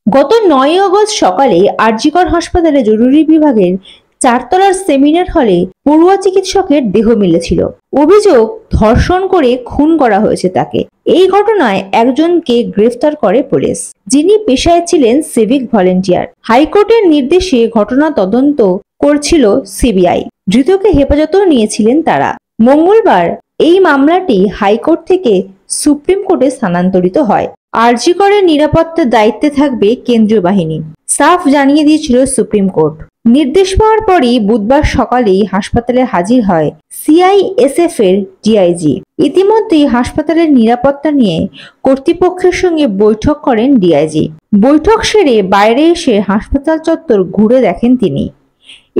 গত 9 আগস্ট সকালে আরজিকর হাসপাতালে জরুরি বিভাগের 4 তলার সেমিনার হলে পড়ুয়া চিকিৎসকের দেহ মিলেছিল। অভিযোগ, ধর্ষণ করে খুন করা হয়েছে তাকে। এই ঘটনায় একজনকে গ্রেফতার করে পুলিশ, যিনি পেশায় ছিলেন সিভিক ভলেন্টিয়ার। হাইকোর্টের নির্দেশে ঘটনা তদন্ত করছিল সিবিআই। ধৃতকে হেফাজতেও নিয়েছিলেন তারা। মঙ্গলবার এই মামলাটি হাইকোর্ট থেকে সুপ্রিম কোর্টে স্থানান্তরিত হয়। আরজি করের নিরাপত্তার দায়িত্বে থাকবে কেন্দ্রীয় বাহিনী, সাফ জানিয়ে দিয়েছিল সুপ্রিম কোর্ট। নির্দেশ পাওয়ার পরই বুধবার সকালেই হাসপাতালে হাজির হয় সিআইএসএফ এর ডিআইজি। ইতিমধ্যেই হাসপাতালের নিরাপত্তা নিয়ে কর্তৃপক্ষের সঙ্গে বৈঠক করেন ডিআইজি। বৈঠক সেরে বাইরে এসে হাসপাতাল চত্বর ঘুরে দেখেন তিনি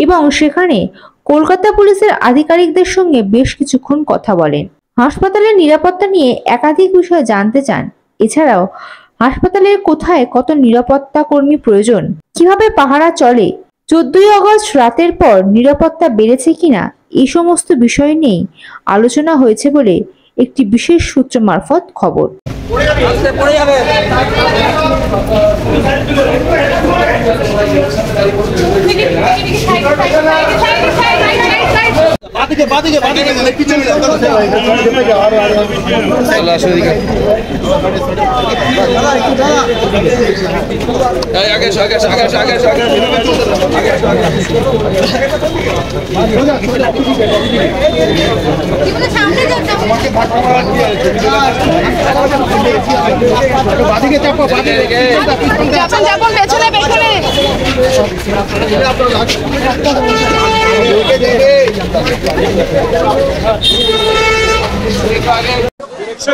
এবং সেখানে কলকাতা পুলিশের আধিকারিকদের সঙ্গে বেশ কিছুক্ষণ কথা বলেন। হাসপাতালের নিরাপত্তা নিয়ে একাধিক বিষয় জানতে চান। এছাড়াও হাসপাতালের কোথায় কত নিরাপত্তা কর্মী প্রয়োজন, কিভাবে পাহারা চলে, 14 আগস্ট রাতের পর নিরাপত্তা বেড়েছে কিনা, এই সমস্ত বিষয় নিয়েই আলোচনা হয়েছে বলে একটি বিশেষ সূত্র মারফত খবর।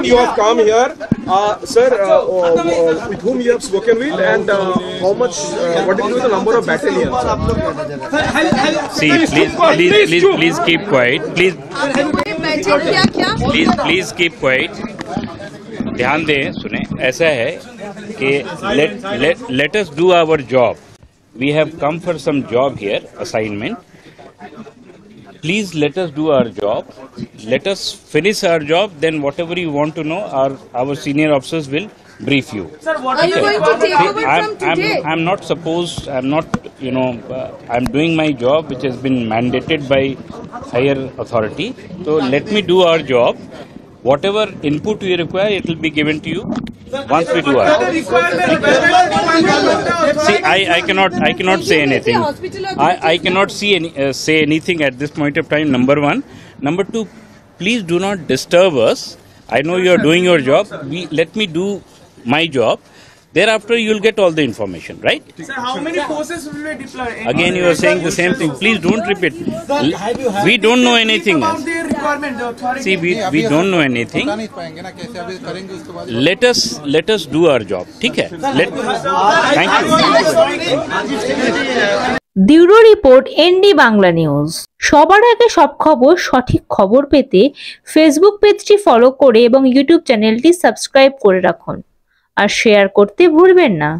You have come here, sir. With whom you have spoken with, and how much? What is the number of battalions? See, please keep quiet. Please keep quiet. ध्यान दें, सुने। ऐसा है कि let us do our job. We have come for some job here, assignment. Please let us do our job. Let us finish our job. Then whatever you want to know, our senior officers will brief you. Sir, what are you going to take over from today? I'm not supposed. I'm not. I'm doing my job, which has been mandated by higher authority. So let me do our job. Whatever input you require, it will be given to you once we do our job. See, I cannot say anything. I cannot say anything at this point of time. Number one. Number two, please do not disturb us. I know you are doing your job. Let me do my job. Thereafter, you will get all the information, right? Sir, how many forces will be deployed? Again, you are saying the same thing. Please don't repeat. We don't know anything. See, we don't know anything. Let us do our job. ठीक है? Thank you. Bureau report ND Bangla news. সবার আগে সব খবর, সঠিক খবর পেতে Facebook পেজটি ফলো করে এবং ইউটিউব চ্যানেলটি সাবস্ক্রাইব করে রাখুন আর শেয়ার করতে ভুলবেন না।